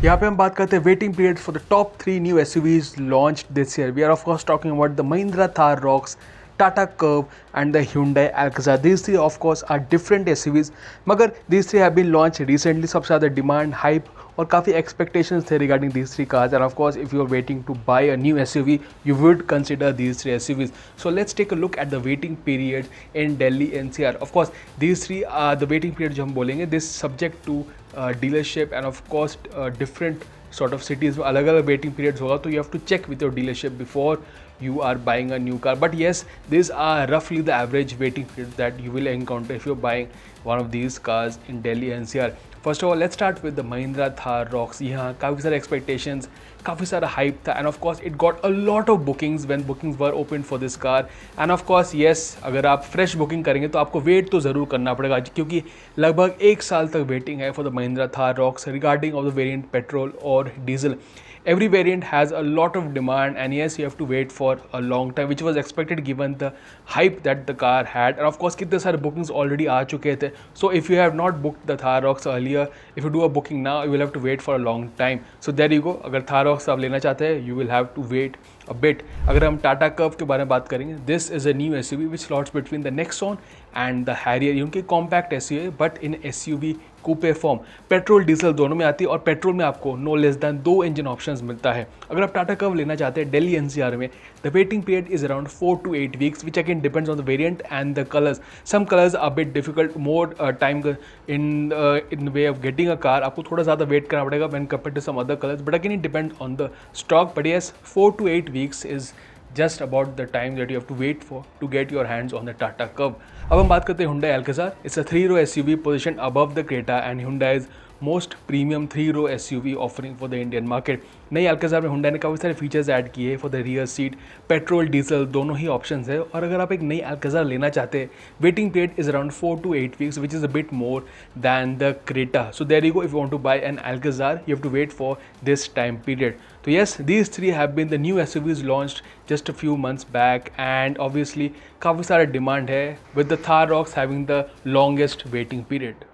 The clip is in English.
यहाँ पे हम बात करते हैं waiting period for the top 3 new SUVs launched this year. We are of course talking about the Mahindra Thar Rocks, Tata Curve and the Hyundai Alcazar. These three of course are different SUVs, मगर these three have been launched recently. सबसे ज़्यादा demand, hype और काफ़ी expectations थे regarding these three cars, and of course if you are waiting to buy a new SUV you would consider these three SUVs. So let's take a look at the waiting period in Delhi NCR. Of course these three are the waiting period जो हम बोलेंगे, this subject to dealership and of course different sort of cities में अलग अलग waiting periods होगा, तो you have to check with your dealership before you are buying a new car. But yes, these are roughly the average waiting period that you will encounter if you're buying one of these cars in Delhi NCR. First of all, let's start with the Mahindra Thar Rocks. यहाँ काफ़ी सारे expectations, काफ़ी सारा hype था, and of course it got a lot of bookings when bookings were opened for this car. And of course yes, अगर आप fresh booking करेंगे तो आपको wait तो ज़रूर करना पड़ेगा, क्योंकि लगभग 1 साल तक waiting है for the Mahindra Thar Rocks regarding of the variant petrol or diesel. Every variant has a lot of demand, and yes, you have to wait for a long time, which was expected given the hype that the car had. And of course कितने सारे bookings already आ चुके थे. So if you have not booked the Thar Rocks earlier, if you do a booking now, you will have to wait for a long time. So there you go. अगर Thar Rocks आप लेना चाहते हैं, you will have to wait a bit. अगर हम Tata curve के बारे में बात करेंगे, this is a new SUV which slots between the Nexon and the Harrier. उनकी compact SUV but in SUV coupe form, petrol diesel दोनों में आती है, और पेट्रोल में आपको no less than 2 engine options मिलता है. अगर आप टाटा कर्व लेना चाहते हैं दिल्ली NCR में, the waiting period is around 4 to 8 weeks, which again depends on the variant and the colours. Some colours are bit difficult, more time in way of getting a car, आपको थोड़ा ज़्यादा wait करना पड़ेगा when compared to some other colours, but again it depend on the stock. But yes, 4 to 8 weeks is just about the time that you have to wait for to get your hands on the Tata Curve. अब हम बात करते हैं Hyundai Alcazar. It's a 3-row SUV positioned above the Creta and Hyundai's most premium 3-row SUV offering for the Indian market. नई Alcazar में Hyundai ने काफ़ी सारे फीचर्स ऐड किए for the rear seat, petrol diesel दोनों ही options है. और अगर आप एक नई Alcazar लेना चाहते हैं, waiting period is around 4 to 8 weeks, which is a bit more than the Creta. So there you go. If you want to buy an Alcazar, you have to wait for this time period. So yes, these three have been the new SUVs launched just a few months back, and obviously काफ़ी सारा demand है with the Thar Rocks having the longest waiting period.